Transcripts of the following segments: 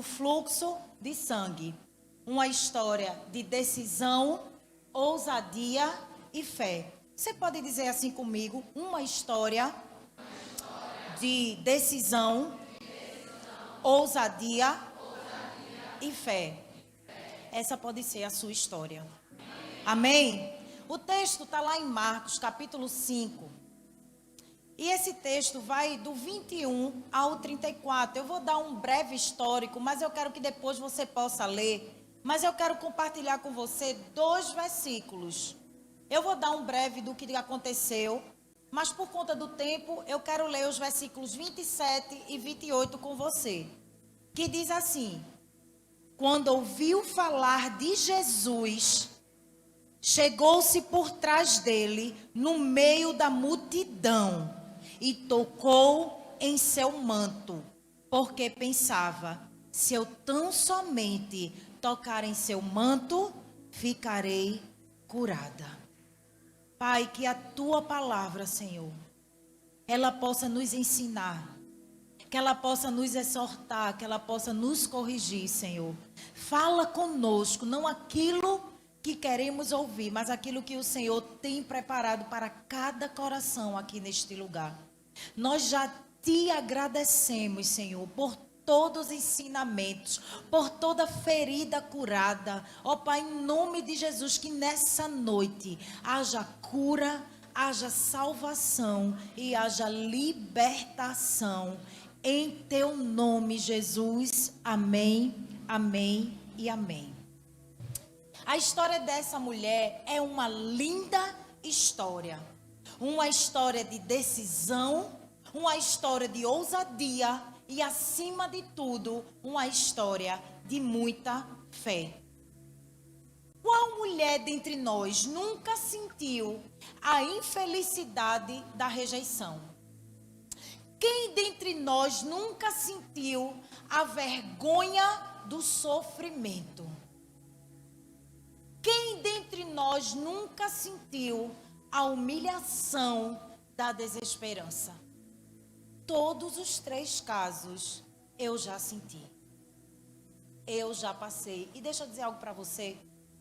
fluxo de sangue. Uma história de decisão, ousadia e fé. Você pode dizer assim comigo? Uma história de decisão, ousadia e fé. Essa pode ser a sua história. Amém? O texto está lá em Marcos, capítulo 5. E esse texto vai do 21 ao 34. Eu vou dar um breve histórico, mas eu quero que depois você possa ler. Mas eu quero compartilhar com você 2 versículos. Eu vou dar um breve do que aconteceu, mas por conta do tempo, eu quero ler os versículos 27 e 28 com você. Que diz assim: quando ouviu falar de Jesus, chegou-se por trás dele, no meio da multidão, e tocou em seu manto, porque pensava: se eu tão somente tocar em seu manto, ficarei curada. Pai, que a tua palavra, Senhor, ela possa nos ensinar, que ela possa nos exortar, que ela possa nos corrigir, Senhor. Fala conosco, não aquilo que queremos ouvir, mas aquilo que o Senhor tem preparado para cada coração aqui neste lugar. Nós já te agradecemos, Senhor, por todos os ensinamentos, por toda ferida curada. Ó Pai, em nome de Jesus, que nessa noite haja cura, haja salvação e haja libertação. Em teu nome, Jesus. Amém, amém e amém. A história dessa mulher é uma linda história. Uma história de decisão, uma história de ousadia e, acima de tudo, uma história de muita fé. Qual mulher dentre nós nunca sentiu a infelicidade da rejeição? Quem dentre nós nunca sentiu a vergonha do sofrimento? Quem dentre nós nunca sentiu a humilhação da desesperança? Todos os 3 casos eu já senti. Eu já passei. E deixa eu dizer algo para você.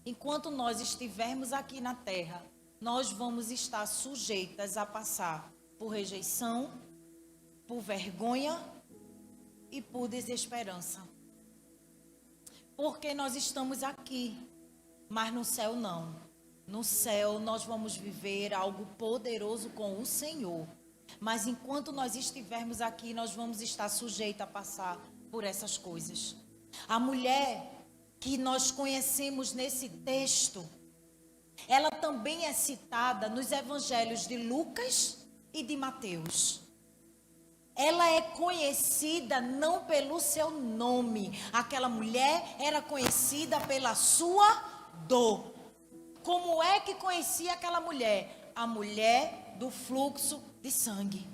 Enquanto nós estivermos aqui na terra, nós vamos estar sujeitas a passar por rejeição, por vergonha e por desesperança. Porque nós estamos aqui, mas no céu não. No céu nós vamos viver algo poderoso com o Senhor. Mas enquanto nós estivermos aqui, nós vamos estar sujeitos a passar por essas coisas. A mulher que nós conhecemos nesse texto, ela também é citada nos evangelhos de Lucas e de Mateus. Ela é conhecida não pelo seu nome. Aquela mulher era conhecida pela sua dor. Como é que conhecia aquela mulher? A mulher do fluxo de sangue.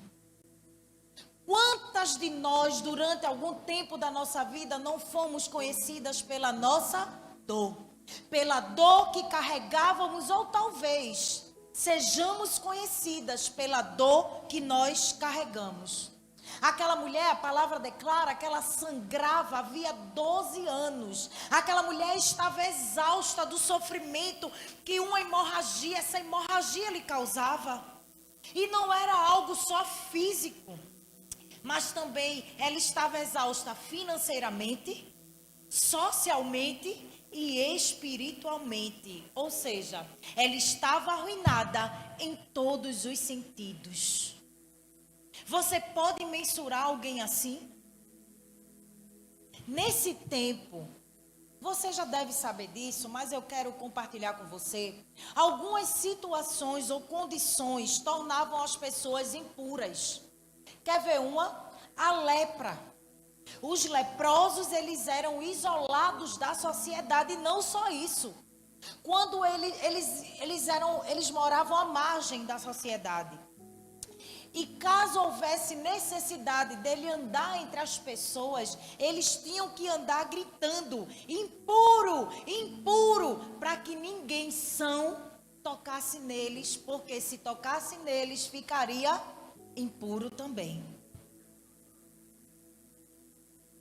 Quantas de nós, durante algum tempo da nossa vida, não fomos conhecidas pela nossa dor? Pela dor que carregávamos, ou talvez sejamos conhecidas pela dor que nós carregamos. Aquela mulher, a palavra declara que ela sangrava havia 12 anos. Aquela mulher estava exausta do sofrimento que essa hemorragia lhe causava. E não era algo só físico, mas também ela estava exausta financeiramente, socialmente e espiritualmente. Ou seja, ela estava arruinada em todos os sentidos. Você pode mensurar alguém assim? Nesse tempo, você já deve saber disso, mas eu quero compartilhar com você. Algumas situações ou condições tornavam as pessoas impuras. Quer ver uma? A lepra. Os leprosos, eles eram isolados da sociedade, e não só isso. Quando eles moravam à margem da sociedade. E caso houvesse necessidade dele andar entre as pessoas, eles tinham que andar gritando: impuro, impuro, para que ninguém são tocasse neles, porque se tocasse neles, ficaria impuro também.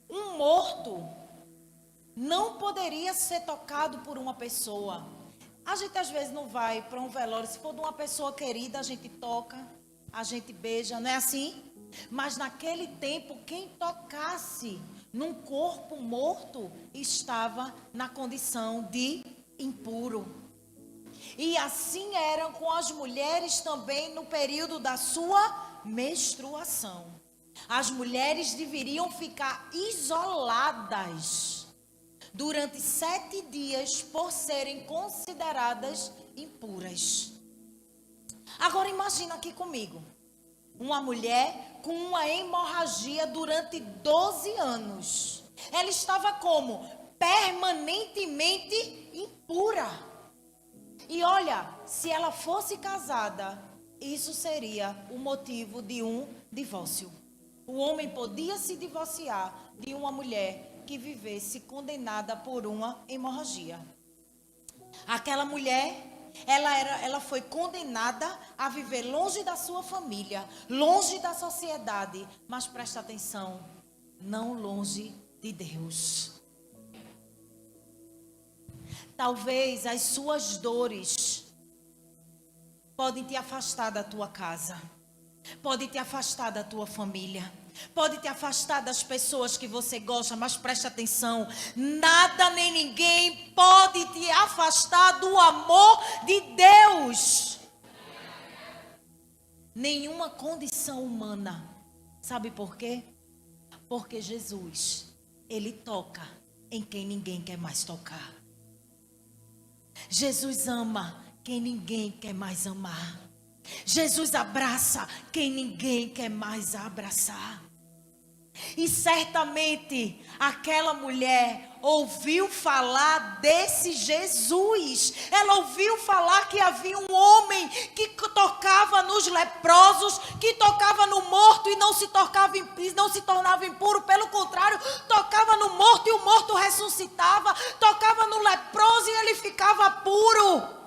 Um morto não poderia ser tocado por uma pessoa. A gente às vezes não vai para um velório, se for de uma pessoa querida, a gente toca, a gente beija, não é assim? Mas naquele tempo, quem tocasse num corpo morto estava na condição de impuro. E assim eram com as mulheres também no período da sua menstruação. As mulheres deveriam ficar isoladas durante 7 dias por serem consideradas impuras. Agora imagina aqui comigo, uma mulher com uma hemorragia durante 12 anos. Ela estava como? Permanentemente impura. E olha, se ela fosse casada, isso seria o motivo de um divórcio. O homem podia se divorciar de uma mulher que vivesse condenada por uma hemorragia. Aquela mulher, ela foi condenada a viver longe da sua família, longe da sociedade, mas presta atenção, não longe de Deus. Talvez as suas dores podem te afastar da tua casa, pode te afastar da tua família, pode te afastar das pessoas que você gosta, mas preste atenção, nada nem ninguém pode te afastar do amor de Deus. Nenhuma condição humana. Sabe por quê? Porque Jesus, Ele toca em quem ninguém quer mais tocar. Jesus ama quem ninguém quer mais amar. Jesus abraça quem ninguém quer mais abraçar. E certamente aquela mulher ouviu falar desse Jesus. Ela ouviu falar que havia um homem que tocava nos leprosos, que tocava no morto e não se tornava impuro. Pelo contrário, tocava no morto e o morto ressuscitava. Tocava no leproso e ele ficava puro.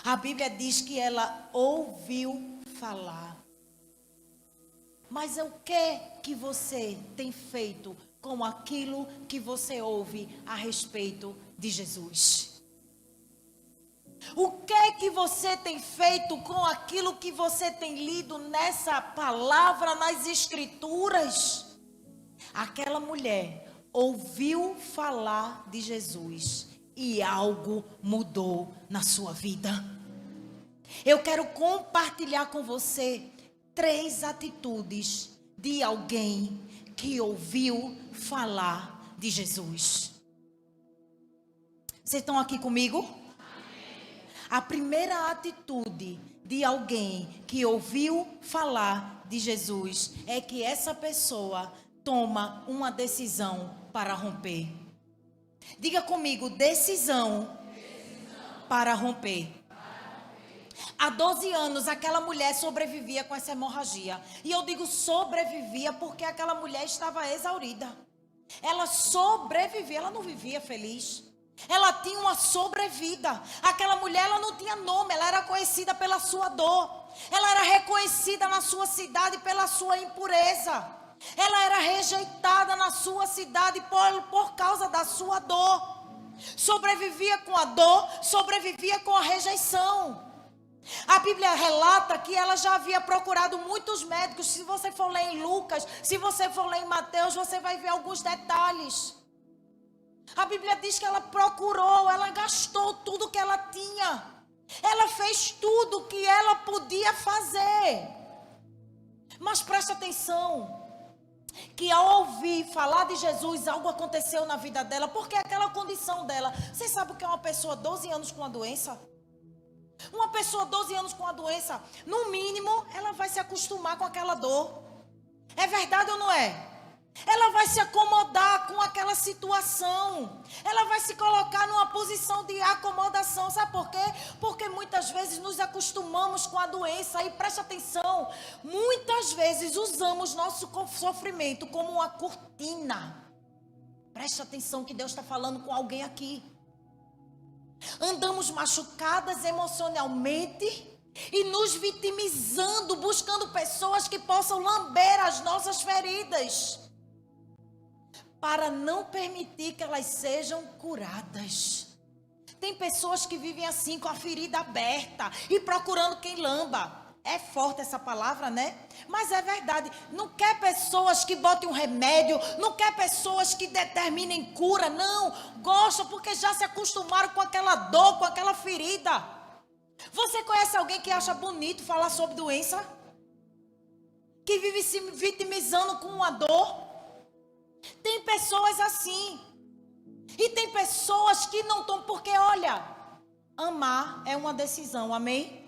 A Bíblia diz que ela ouviu falar. Mas o que você tem feito com aquilo que você ouve a respeito de Jesus? O que você tem feito com aquilo que você tem lido nessa palavra, nas Escrituras? Aquela mulher ouviu falar de Jesus e algo mudou na sua vida. Eu quero compartilhar com você 3 atitudes de alguém que ouviu falar de Jesus. Vocês estão aqui comigo? Amém. A primeira atitude de alguém que ouviu falar de Jesus é que essa pessoa toma uma decisão para romper. Diga comigo, decisão para romper. Há 12 anos, aquela mulher sobrevivia com essa hemorragia. E eu digo sobrevivia porque aquela mulher estava exaurida. Ela sobrevivia, ela não vivia feliz. Ela tinha uma sobrevida. Aquela mulher, ela não tinha nome, ela era conhecida pela sua dor. Ela era reconhecida na sua cidade pela sua impureza. Ela era rejeitada na sua cidade por causa da sua dor. Sobrevivia com a dor, sobrevivia com a rejeição. A Bíblia relata que ela já havia procurado muitos médicos. Se você for ler em Lucas, se você for ler em Mateus, você vai ver alguns detalhes. A Bíblia diz que ela procurou, ela gastou tudo que ela tinha. Ela fez tudo que ela podia fazer. Mas preste atenção, que ao ouvir falar de Jesus, algo aconteceu na vida dela, porque aquela condição dela, você sabe o que é uma pessoa 12 anos com uma doença? Uma pessoa 12 anos com a doença, no mínimo, ela vai se acostumar com aquela dor. É verdade ou não é? Ela vai se acomodar com aquela situação. Ela vai se colocar numa posição de acomodação. Sabe por quê? Porque muitas vezes nos acostumamos com a doença. E preste atenção, muitas vezes usamos nosso sofrimento como uma cortina. Preste atenção que Deus está falando com alguém aqui. Andamos machucadas emocionalmente e nos vitimizando, buscando pessoas que possam lamber as nossas feridas. para não permitir que elas sejam curadas. Tem pessoas que vivem assim, com a ferida aberta e procurando quem lamba. É forte essa palavra, né? Mas é verdade. Não quer pessoas que botem um remédio, não quer pessoas que determinem cura, não. Gosta porque já se acostumaram com aquela dor, com aquela ferida. Você conhece alguém que acha bonito falar sobre doença? Que vive se vitimizando com uma dor? Tem pessoas assim. E tem pessoas que não estão, porque olha, amar é uma decisão, amém?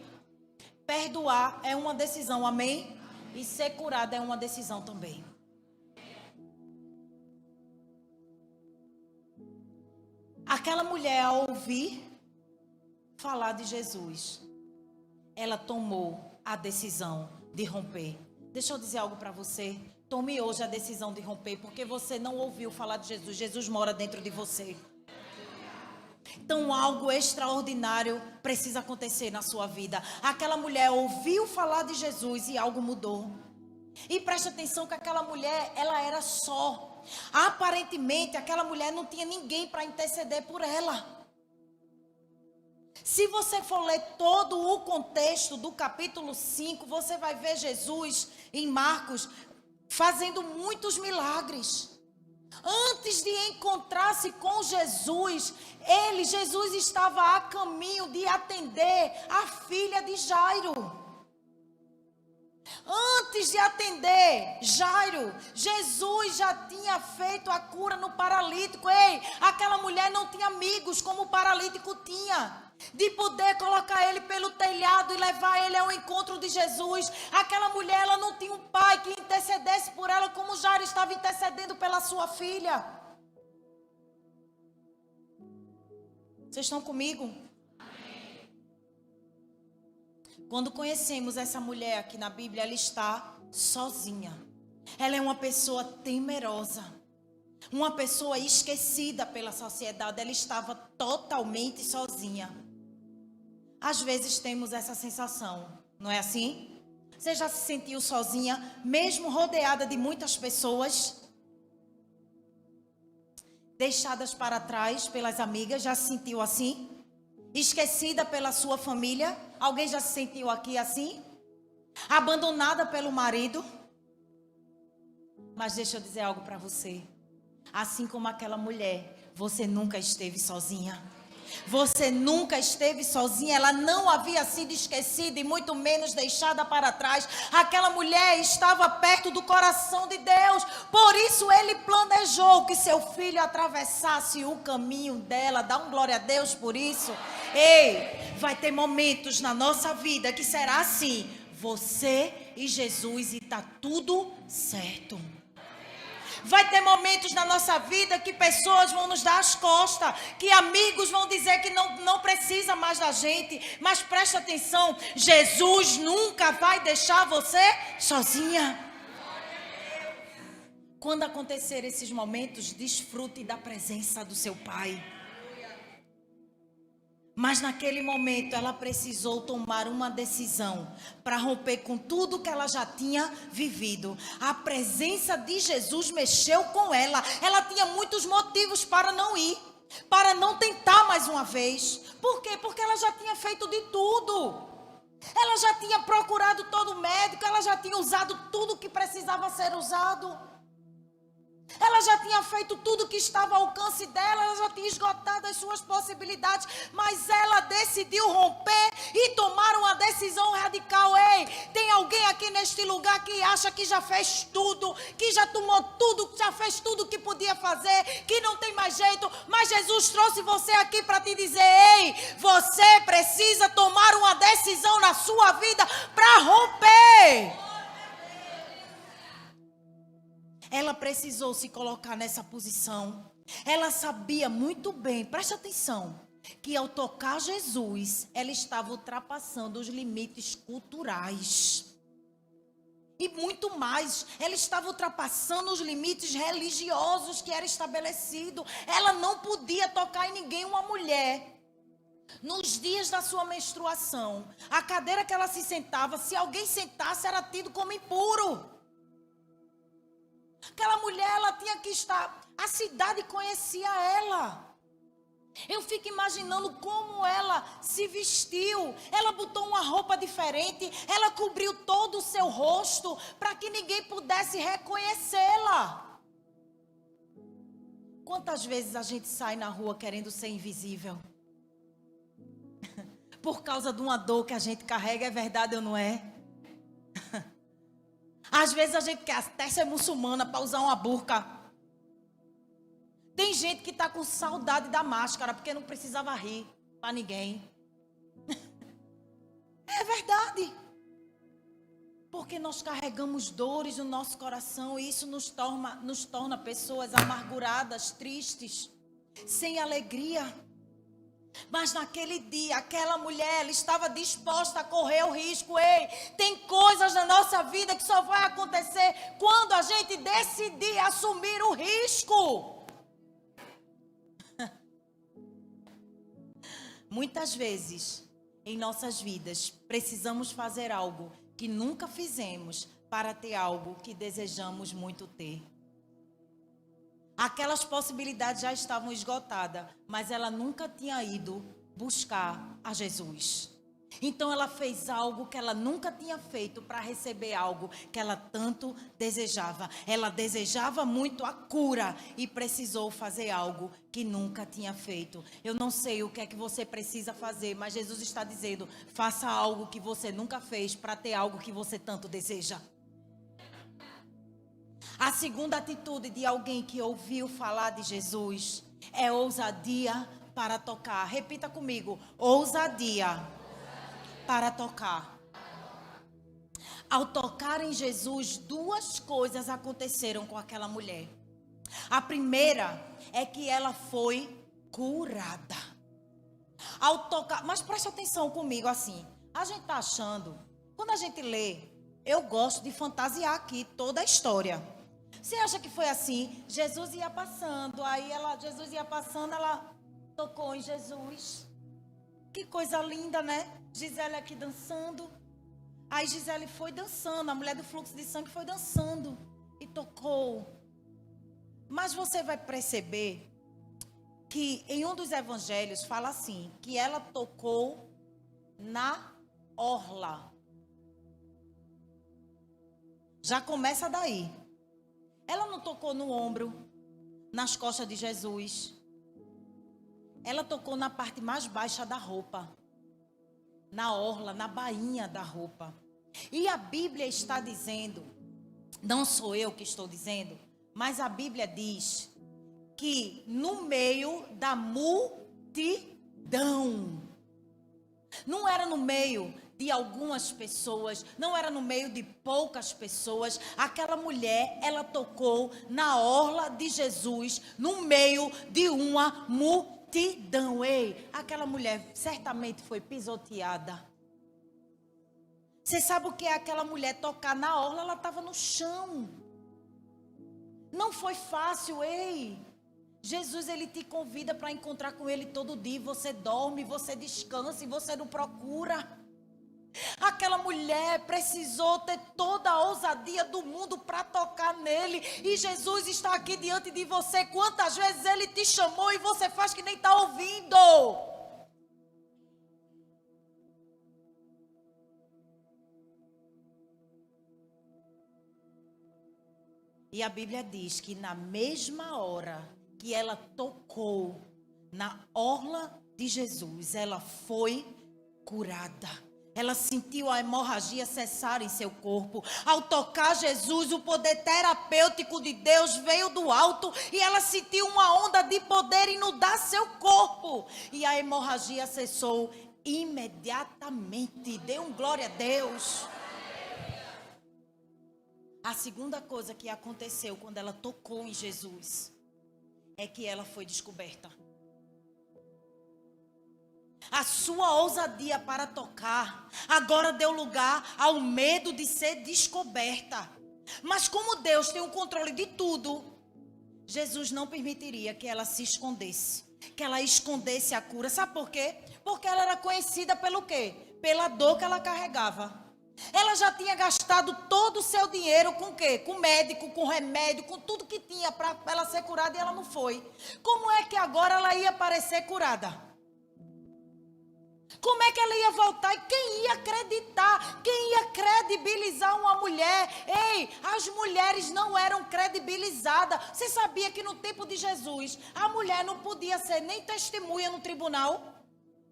Perdoar é uma decisão, amém? E ser curada é uma decisão também. Aquela mulher, ao ouvir falar de Jesus, ela tomou a decisão de romper. Deixa eu dizer algo para você. Tome hoje a decisão de romper, porque você não ouviu falar de Jesus. Jesus mora dentro de você. Então algo extraordinário precisa acontecer na sua vida. Aquela mulher ouviu falar de Jesus e algo mudou. E preste atenção que aquela mulher, ela era só. Aparentemente aquela mulher não tinha ninguém para interceder por ela. Se você for ler todo o contexto do capítulo 5, você vai ver Jesus em Marcos fazendo muitos milagres. Antes de encontrar-se com Jesus, Jesus estava a caminho de atender a filha de Jairo. Antes de atender Jairo, Jesus já tinha feito a cura no paralítico. Ei, aquela mulher não tinha amigos como o paralítico tinha, de poder colocar ele pelo telhado e levar ele ao encontro de Jesus. Aquela mulher, ela não tinha um pai que intercedesse por ela como Jairo estava intercedendo pela sua filha. Vocês estão comigo? Quando conhecemos essa mulher aqui na Bíblia, ela está sozinha. Ela é uma pessoa temerosa. Uma pessoa esquecida pela sociedade. Ela estava totalmente sozinha. Às vezes temos essa sensação, não é assim? Você já se sentiu sozinha, mesmo rodeada de muitas pessoas? Deixadas para trás pelas amigas, já se sentiu assim? Esquecida pela sua família? Alguém já se sentiu aqui assim? Abandonada pelo marido? Mas deixa eu dizer algo para você. Assim como aquela mulher, você nunca esteve sozinha. Você nunca esteve sozinha. Ela não havia sido esquecida e muito menos deixada para trás. Aquela mulher estava perto do coração de Deus. Por isso ele planejou que seu filho atravessasse o caminho dela. Dá um glória a Deus por isso. Ei, vai ter momentos na nossa vida que será assim. Você e Jesus, e está tudo certo. Vai ter momentos na nossa vida que pessoas vão nos dar as costas, que amigos vão dizer que não precisa mais da gente. Mas preste atenção, Jesus nunca vai deixar você sozinha. Quando acontecer esses momentos, desfrute da presença do seu Pai. Mas naquele momento ela precisou tomar uma decisão para romper com tudo que ela já tinha vivido. A presença de Jesus mexeu com ela. Ela tinha muitos motivos para não ir, para não tentar mais uma vez. Por quê? Porque ela já tinha feito de tudo. Ela já tinha procurado todo médico, ela já tinha usado tudo que precisava ser usado. Ela já tinha feito tudo que estava ao alcance dela, ela já tinha esgotado as suas possibilidades, mas ela decidiu romper e tomar uma decisão radical. Ei, tem alguém aqui neste lugar que acha que já fez tudo, que já tomou tudo, já fez tudo que podia fazer, que não tem mais jeito, mas Jesus trouxe você aqui para te dizer: ei, você precisa tomar uma decisão na sua vida para romper. Ela precisou se colocar nessa posição. Ela sabia muito bem, preste atenção, que ao tocar Jesus, ela estava ultrapassando os limites culturais. E muito mais, ela estava ultrapassando os limites religiosos que era estabelecido. Ela não podia tocar em ninguém. Uma mulher, nos dias da sua menstruação, a cadeira que ela se sentava, se alguém sentasse, era tido como impuro. Aquela mulher, ela tinha que estar A cidade conhecia ela. Eu fico imaginando como ela se vestiu. Ela botou uma roupa diferente. Ela cobriu todo o seu rosto para que ninguém pudesse reconhecê-la. Quantas vezes a gente sai na rua querendo ser invisível? Por causa de uma dor que a gente carrega, é verdade ou não é? Às vezes a gente quer até ser muçulmana para usar uma burca. Tem gente que está com saudade da máscara porque não precisava rir para ninguém. É verdade. Porque nós carregamos dores no nosso coração e isso nos torna pessoas amarguradas, tristes, sem alegria. Mas naquele dia, aquela mulher, ela estava disposta a correr o risco. Ei, tem coisas na nossa vida que só vai acontecer quando a gente decidir assumir o risco. Muitas vezes, em nossas vidas, precisamos fazer algo que nunca fizemos para ter algo que desejamos muito ter. Aquelas possibilidades já estavam esgotadas, mas ela nunca tinha ido buscar a Jesus. Então ela fez algo que ela nunca tinha feito para receber algo que ela tanto desejava. Ela desejava muito a cura e precisou fazer algo que nunca tinha feito. Eu não sei o que é que você precisa fazer, mas Jesus está dizendo: faça algo que você nunca fez para ter algo que você tanto deseja. A segunda atitude de alguém que ouviu falar de Jesus é ousadia para tocar. Repita comigo: ousadia para tocar. Ao tocar em Jesus, duas coisas aconteceram com aquela mulher. A primeira é que ela foi curada. Ao tocar, mas preste atenção comigo assim. A gente está achando, quando a gente lê, eu gosto de fantasiar aqui toda a história. Você acha que foi assim? Jesus ia passando, Jesus ia passando, ela tocou em Jesus. Que coisa linda, né? Gisele aqui dançando. Aí Gisele foi dançando, a mulher do fluxo de sangue foi dançando e tocou. Mas você vai perceber que em um dos evangelhos fala assim, que ela tocou na orla. Já começa daí. Ela não tocou no ombro, nas costas de Jesus. Ela tocou na parte mais baixa da roupa. Na orla, na bainha da roupa. E a Bíblia está dizendo, não sou eu que estou dizendo, mas a Bíblia diz que no meio da multidão. Não era no meio de algumas pessoas, não era no meio de poucas pessoas. Aquela mulher, ela tocou na orla de Jesus, no meio de uma multidão. Ei, aquela mulher certamente foi pisoteada. Você sabe o que é aquela mulher tocar na orla? Ela estava no chão. Não foi fácil, ei. Jesus, ele te convida para encontrar com ele todo dia. Você dorme, você descansa e você não procura. Aquela mulher precisou ter toda a ousadia do mundo para tocar nele. E Jesus está aqui diante de você. Quantas vezes ele te chamou e você faz que nem está ouvindo? E a Bíblia diz que na mesma hora que ela tocou na orla de Jesus, ela foi curada. Ela sentiu a hemorragia cessar em seu corpo. Ao tocar Jesus, o poder terapêutico de Deus veio do alto e ela sentiu uma onda de poder inundar seu corpo. E a hemorragia cessou imediatamente. Dê um glória a Deus. A segunda coisa que aconteceu quando ela tocou em Jesus é que ela foi descoberta. A sua ousadia para tocar agora deu lugar ao medo de ser descoberta. Mas como Deus tem o controle de tudo, Jesus não permitiria que ela se escondesse, que ela escondesse a cura. Sabe por quê? Porque ela era conhecida pelo quê? Pela dor que ela carregava. Ela já tinha gastado todo o seu dinheiro com o quê? Com médico, com remédio, com tudo que tinha para ela ser curada e ela não foi. Como é que agora ela ia parecer curada? Como é que ela ia voltar? E quem ia acreditar? Quem ia credibilizar uma mulher? Ei, as mulheres não eram credibilizadas. Você sabia que no tempo de Jesus, a mulher não podia ser nem testemunha no tribunal?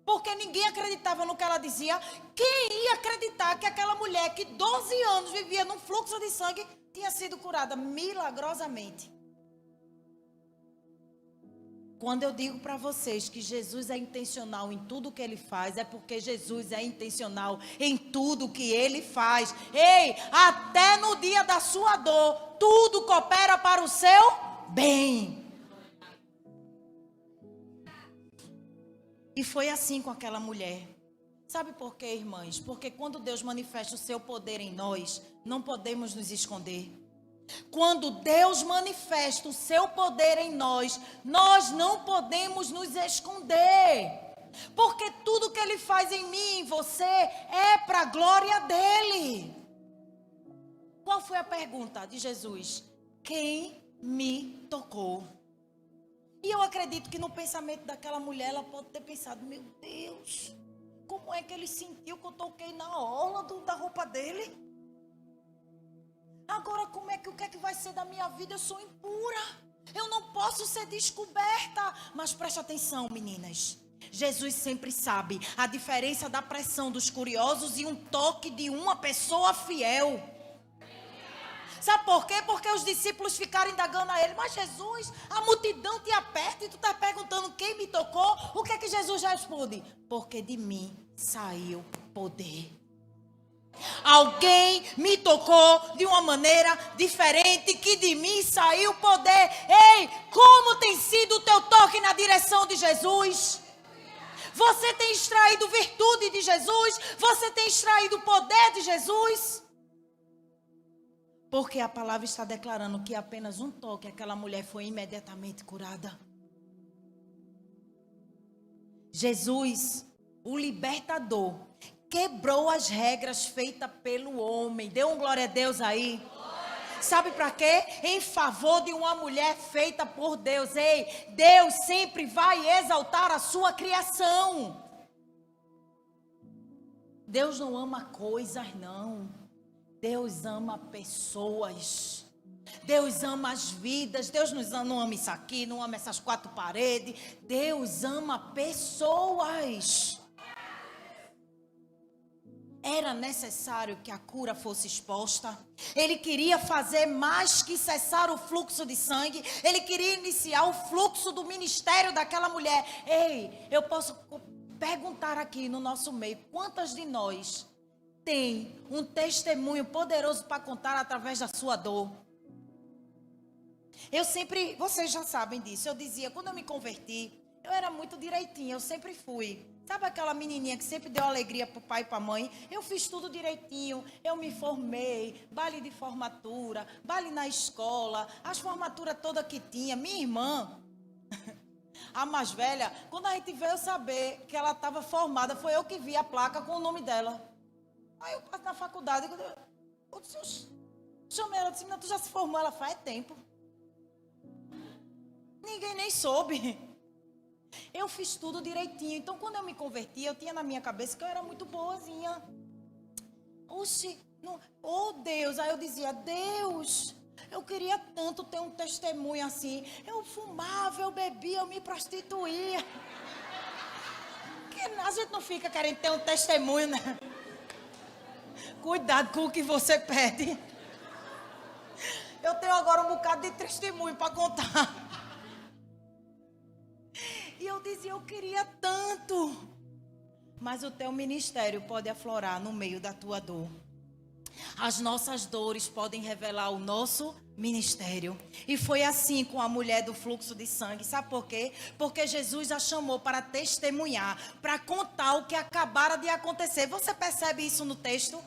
Porque ninguém acreditava no que ela dizia. Quem ia acreditar que aquela mulher que 12 anos vivia num fluxo de sangue tinha sido curada milagrosamente? Quando eu digo para vocês que Jesus é intencional em tudo que ele faz, é porque Jesus é intencional em tudo que ele faz. Ei, até no dia da sua dor, tudo coopera para o seu bem. E foi assim com aquela mulher. Sabe por quê, irmãs? Porque quando Deus manifesta o seu poder em nós, não podemos nos esconder. Quando Deus manifesta o seu poder em nós, nós não podemos nos esconder. Porque tudo que ele faz em mim e em você é para a glória dele. Qual foi a pergunta de Jesus? Quem me tocou? E eu acredito que no pensamento daquela mulher, ela pode ter pensado, meu Deus, como é que ele sentiu que eu toquei na orla da roupa dele? Agora, o que é que vai ser da minha vida? Eu sou impura. Eu não posso ser descoberta. Mas preste atenção, meninas. Jesus sempre sabe a diferença da pressão dos curiosos e um toque de uma pessoa fiel. Sabe por quê? Porque os discípulos ficaram indagando a ele. Mas Jesus, a multidão te aperta e tu está perguntando quem me tocou. O que é que Jesus responde? Porque de mim saiu poder. Alguém me tocou de uma maneira diferente, que de mim saiu poder. Ei, como tem sido o teu toque na direção de Jesus? Você tem extraído virtude de Jesus? Você tem extraído o poder de Jesus? Porque a palavra está declarando que apenas um toque, aquela mulher foi imediatamente curada. Jesus, o libertador, quebrou as regras feitas pelo homem. Dê um glória a Deus aí. Sabe para quê? Em favor de uma mulher feita por Deus. Ei, Deus sempre vai exaltar a sua criação. Deus não ama coisas, não. Deus ama pessoas. Deus ama as vidas. Deus não ama isso aqui, não ama essas quatro paredes. Deus ama pessoas. Era necessário que a cura fosse exposta. Ele queria fazer mais que cessar o fluxo de sangue. Ele queria iniciar o fluxo do ministério daquela mulher. Ei, eu posso perguntar aqui no nosso meio, quantas de nós tem um testemunho poderoso para contar através da sua dor? Eu sempre, vocês já sabem disso, eu dizia, quando eu me converti, eu era muito direitinha, eu sempre fui. Sabe aquela menininha que sempre deu alegria para o pai e para a mãe? Eu fiz tudo direitinho, eu me formei, baile de formatura, baile na escola, as formaturas todas que tinha. Minha irmã, a mais velha, quando a gente veio saber que ela estava formada, foi eu que vi a placa com o nome dela. Aí eu passo na faculdade, eu chamei ela, disse, tu já se formou? Ela faz tempo. Ninguém nem soube. Eu fiz tudo direitinho. Então, quando eu me converti, eu tinha na minha cabeça que eu era muito boazinha. Oxi, oh Deus. Aí eu dizia, Deus, eu queria tanto ter um testemunho assim. Eu fumava, eu bebia, eu me prostituía. Que a gente não fica querendo ter um testemunho, né? Cuidado com o que você pede. Eu tenho agora um bocado de testemunho para contar. E eu dizia, eu queria tanto. Mas o teu ministério pode aflorar no meio da tua dor. As nossas dores podem revelar o nosso ministério. E foi assim com a mulher do fluxo de sangue. Sabe por quê? Porque Jesus a chamou para testemunhar, para contar o que acabara de acontecer. Você percebe isso no texto?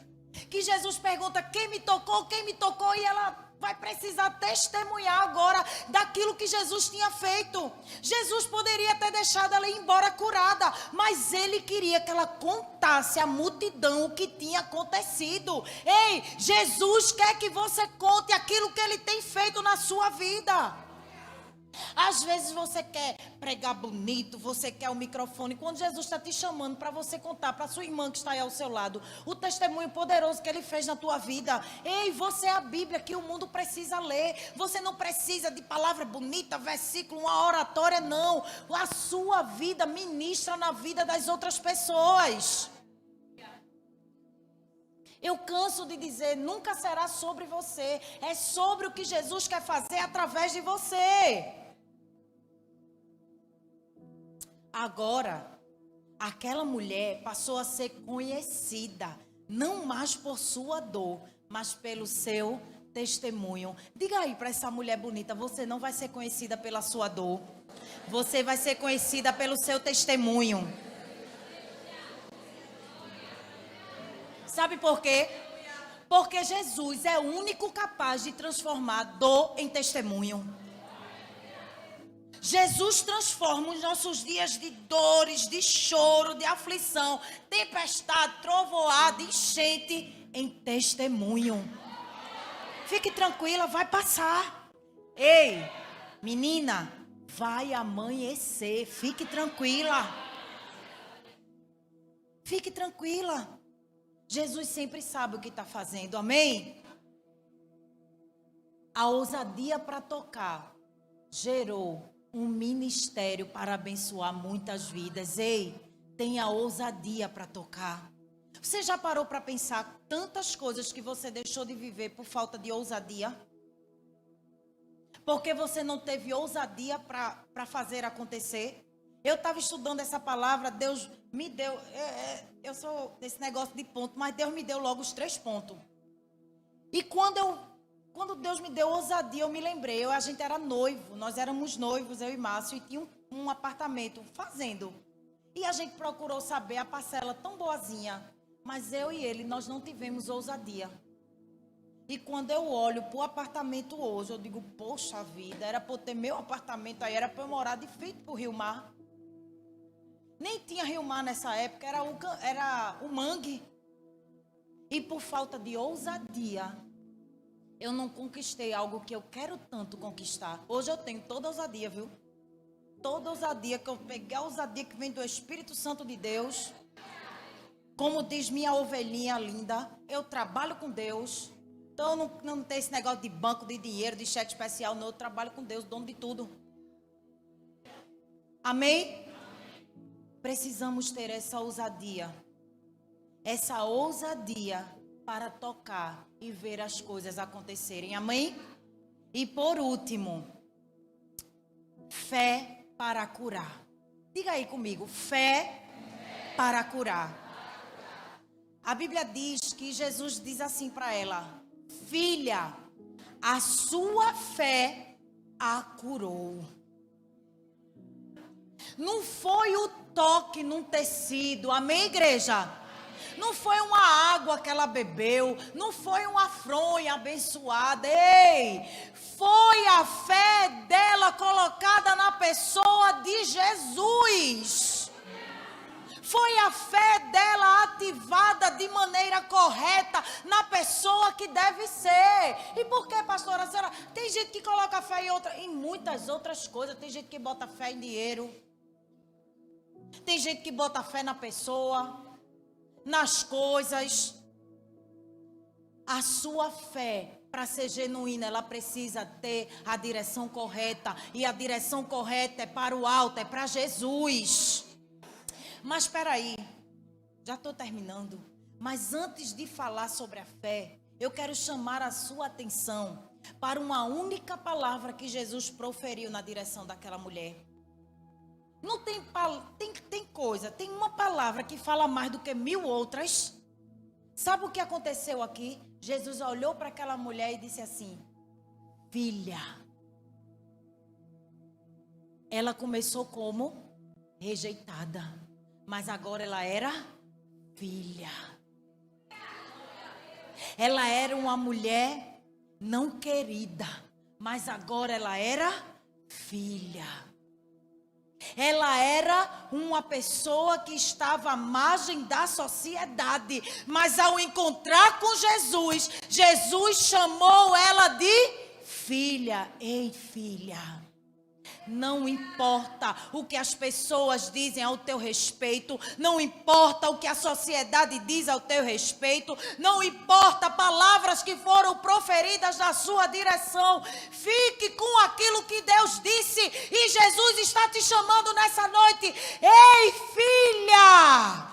Que Jesus pergunta, quem me tocou? Quem me tocou? E ela vai precisar testemunhar agora daquilo que Jesus tinha feito. Jesus poderia ter deixado ela ir embora curada, mas ele queria que ela contasse à multidão o que tinha acontecido. Ei, Jesus quer que você conte aquilo que ele tem feito na sua vida. Às vezes você quer pregar bonito, você quer o microfone, quando Jesus está te chamando para você contar para sua irmã que está aí ao seu lado o testemunho poderoso que ele fez na tua vida. Ei, você é a Bíblia que o mundo precisa ler. Você não precisa de palavra bonita, versículo, uma oratória, não. A sua vida ministra na vida das outras pessoas. Eu canso de dizer, nunca será sobre você, é sobre o que Jesus quer fazer através de você. Agora, aquela mulher passou a ser conhecida, não mais por sua dor, mas pelo seu testemunho. Diga aí para essa mulher bonita, você não vai ser conhecida pela sua dor, você vai ser conhecida pelo seu testemunho. Sabe por quê? Porque Jesus é o único capaz de transformar dor em testemunho. Jesus transforma os nossos dias de dores, de choro, de aflição, tempestade, trovoada, enchente, em testemunho. Fique tranquila, vai passar. Ei, menina, vai amanhecer, fique tranquila. Fique tranquila. Jesus sempre sabe o que está fazendo, amém? A ousadia para tocar gerou um ministério para abençoar muitas vidas. Ei, tenha ousadia para tocar. Você já parou para pensar tantas coisas que você deixou de viver por falta de ousadia? Porque você não teve ousadia para fazer acontecer? Eu estava estudando essa palavra, Deus me deu, eu sou desse negócio de ponto, mas Deus me deu logo os 3 pontos. E quando Deus me deu ousadia, eu me lembrei, a gente era noivo, nós éramos noivos, eu e Márcio, e tinha um apartamento fazendo. E a gente procurou saber a parcela tão boazinha, mas eu e ele, nós não tivemos ousadia. E quando eu olho para o apartamento hoje, eu digo, poxa vida, era para eu ter meu apartamento aí, era para eu morar de frente para o Rio Mar. Nem tinha Rio Mar nessa época, era o mangue. E por falta de ousadia, eu não conquistei algo que eu quero tanto conquistar. Hoje eu tenho toda a ousadia, viu? Toda a ousadia, que eu peguei a ousadia que vem do Espírito Santo de Deus. Como diz minha ovelhinha linda, eu trabalho com Deus. Então não tem esse negócio de banco, de dinheiro, de cheque especial, não. Eu trabalho com Deus, dono de tudo. Amém? Precisamos ter essa ousadia. Essa ousadia para tocar e ver as coisas acontecerem. Amém? E por último, fé para curar. Diga aí comigo, fé para curar. A Bíblia diz que Jesus diz assim para ela: filha, a sua fé a curou. Não foi o toque num tecido, amém, igreja? Não foi uma água que ela bebeu, não foi uma fronha abençoada, ei, foi a fé dela colocada na pessoa de Jesus. Foi a fé dela ativada de maneira correta na pessoa que deve ser. E por que, pastora? Senhora, tem gente que coloca fé em muitas outras coisas. Tem gente que bota fé em dinheiro. Tem gente que bota fé na pessoa, nas coisas. A sua fé, para ser genuína, ela precisa ter a direção correta. E a direção correta é para o alto, é para Jesus. Mas espera aí, já estou terminando. Mas antes de falar sobre a fé, eu quero chamar a sua atenção para uma única palavra que Jesus proferiu na direção daquela mulher. Não tem coisa, tem uma palavra que fala mais do que 1000 outras. Sabe o que aconteceu aqui? Jesus olhou para aquela mulher e disse assim: filha. Ela começou como rejeitada, mas agora ela era filha. Ela era uma mulher não querida, mas agora ela era filha. Ela era uma pessoa que estava à margem da sociedade, mas ao encontrar com Jesus, Jesus chamou ela de filha. Ei, filha. Não importa o que as pessoas dizem ao teu respeito, não importa o que a sociedade diz ao teu respeito, não importa palavras que foram proferidas na sua direção, fique com aquilo que Deus disse e Jesus está te chamando nessa noite. Ei, filha!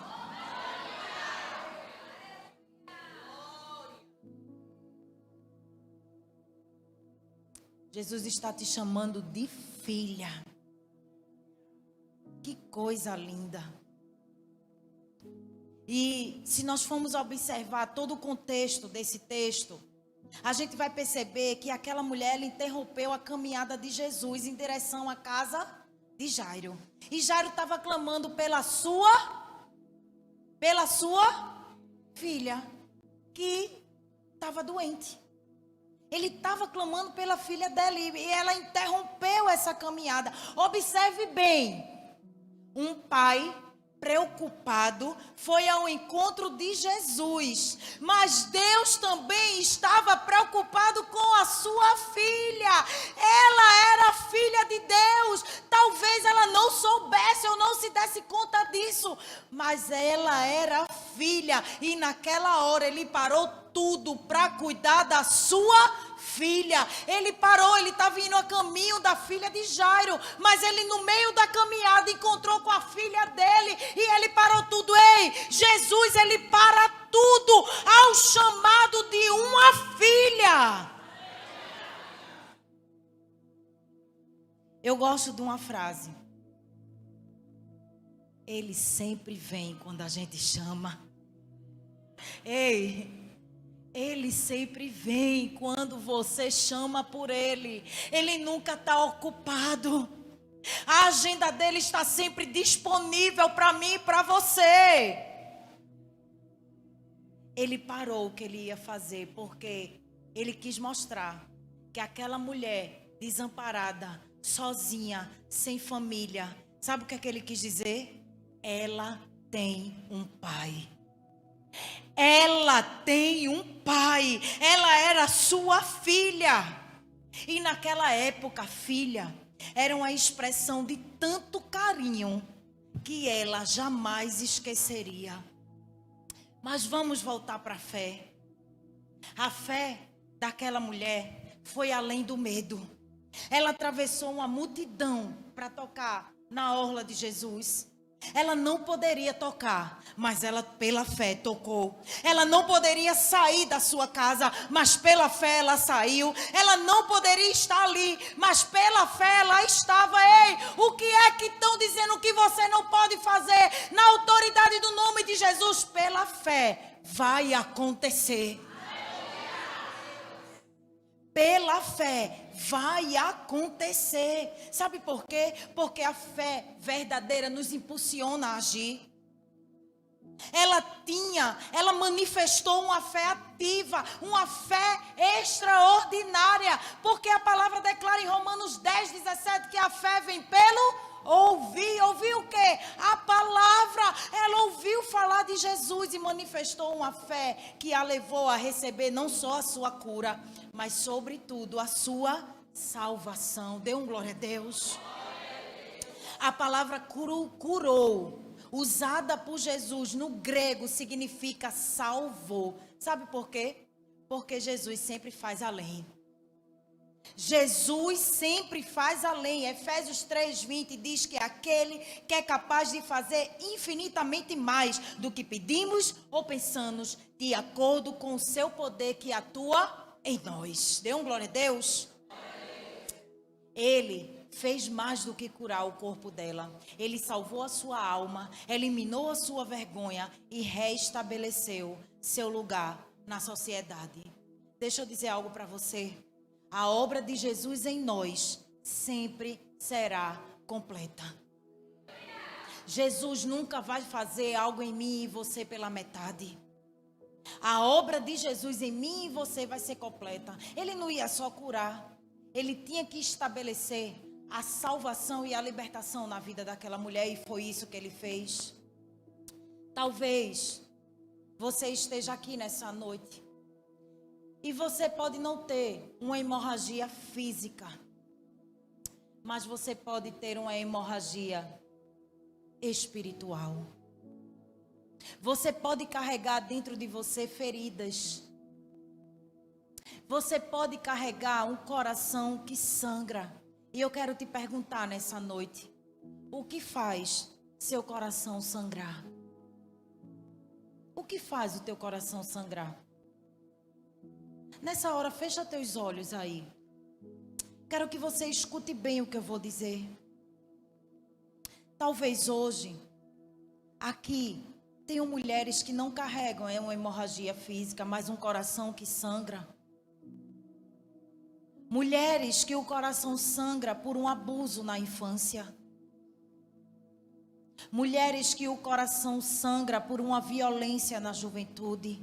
Jesus está te chamando de filha. Que coisa linda. E se nós formos observar todo o contexto desse texto, a gente vai perceber que aquela mulher ela interrompeu a caminhada de Jesus em direção à casa de Jairo. E Jairo estava clamando pela sua filha, que estava doente. Ele estava clamando pela filha dele e ela interrompeu essa caminhada. Observe bem, um pai preocupado foi ao encontro de Jesus, mas Deus também estava preocupado com a sua filha. Ela era filha de Deus. Talvez ela não soubesse ou não se desse conta disso, mas ela era filha e naquela hora ele parou tudo para cuidar da sua filha. Ele parou, ele estava indo a caminho da filha de Jairo, mas ele no meio da caminhada encontrou com a filha dele e ele parou tudo. Ei, Jesus, ele para tudo ao chamado de uma filha. Eu gosto de uma frase. Ele sempre vem quando a gente chama. Ei, Ele sempre vem quando você chama por Ele. Ele nunca está ocupado. A agenda dele está sempre disponível para mim e para você. Ele parou o que ele ia fazer porque ele quis mostrar que aquela mulher desamparada, sozinha, sem família, sabe o que é que ele quis dizer? Ela tem um pai. Ela tem um pai. Ela era sua filha. E naquela época, filha era uma expressão de tanto carinho que ela jamais esqueceria. Mas vamos voltar para a fé. A fé daquela mulher foi além do medo. Ela atravessou uma multidão para tocar na orla de Jesus. Ela não poderia tocar, mas ela pela fé tocou. Ela não poderia sair da sua casa, mas pela fé ela saiu. Ela não poderia estar ali, mas pela fé ela estava. Ei, o que é que estão dizendo que você não pode fazer? Na autoridade do nome de Jesus, pela fé vai acontecer. Pela fé vai acontecer. Sabe por quê? Porque a fé verdadeira nos impulsiona a agir. Ela manifestou uma fé ativa, uma fé extraordinária. Porque a palavra declara em Romanos 10:17 que a fé vem pelo ouvir. Ouvir o quê? A palavra. Ela ouviu falar de Jesus e manifestou uma fé que a levou a receber não só a sua cura, mas sobretudo a sua salvação. Dê um glória a Deus. A palavra curou, usada por Jesus no grego, significa salvou. Sabe por quê? Porque Jesus sempre faz além. Jesus sempre faz além. Efésios 3:20 diz que é aquele que é capaz de fazer infinitamente mais do que pedimos ou pensamos, de acordo com o seu poder que atua em nós. Dê um glória a Deus. Ele fez mais do que curar o corpo dela. Ele salvou a sua alma, eliminou a sua vergonha e restabeleceu seu lugar na sociedade. Deixa eu dizer algo para você. A obra de Jesus em nós sempre será completa. Jesus nunca vai fazer algo em mim e você pela metade. A obra de Jesus em mim e você vai ser completa. Ele não ia só curar. Ele tinha que estabelecer a salvação e a libertação na vida daquela mulher. E foi isso que ele fez. Talvez você esteja aqui nessa noite. E você pode não ter uma hemorragia física. Mas você pode ter uma hemorragia espiritual. Você pode carregar dentro de você feridas. Você pode carregar um coração que sangra. E eu quero te perguntar nessa noite: o que faz seu coração sangrar? O que faz o teu coração sangrar? Nessa hora, fecha teus olhos aí. Quero que você escute bem o que eu vou dizer. Talvez hoje, aqui, tenham mulheres que não carregam uma hemorragia física, mas um coração que sangra. Mulheres que o coração sangra por um abuso na infância. Mulheres que o coração sangra por uma violência na juventude.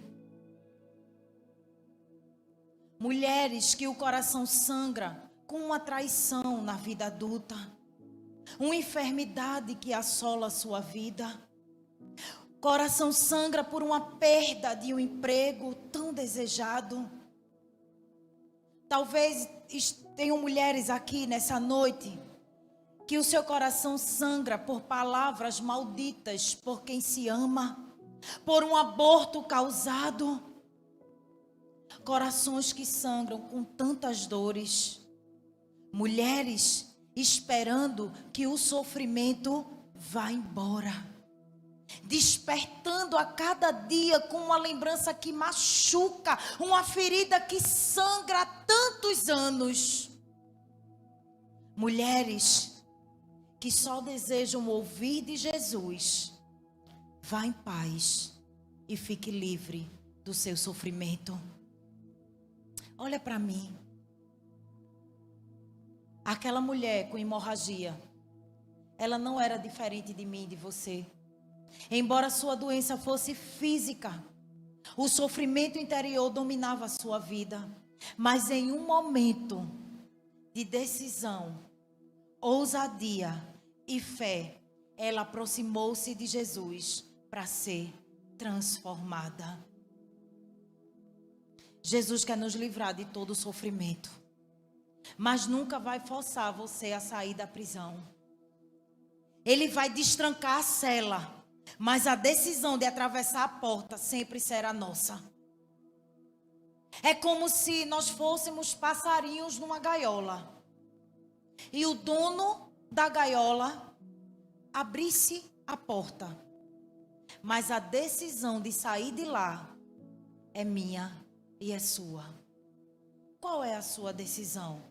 Mulheres que o coração sangra com uma traição na vida adulta. Uma enfermidade que assola a sua vida. Coração sangra por uma perda de um emprego tão desejado. Talvez tenham mulheres aqui nessa noite que o seu coração sangra por palavras malditas por quem se ama, por um aborto causado. Corações que sangram com tantas dores. Mulheres esperando que o sofrimento vá embora. Despertando a cada dia com uma lembrança que machuca, uma ferida que sangra há tantos anos. Mulheres que só desejam ouvir de Jesus: vá em paz e fique livre do seu sofrimento. Olha para mim. Aquela mulher com hemorragia, ela não era diferente de mim e de você. Embora sua doença fosse física, o sofrimento interior dominava a sua vida. Mas em um momento de decisão, ousadia e fé, ela aproximou-se de Jesus para ser transformada. Jesus quer nos livrar de todo sofrimento, mas nunca vai forçar você a sair da prisão. Ele vai destrancar a cela, mas a decisão de atravessar a porta sempre será nossa. É como se nós fôssemos passarinhos numa gaiola. E o dono da gaiola abrisse a porta. Mas a decisão de sair de lá é minha e é sua. Qual é a sua decisão?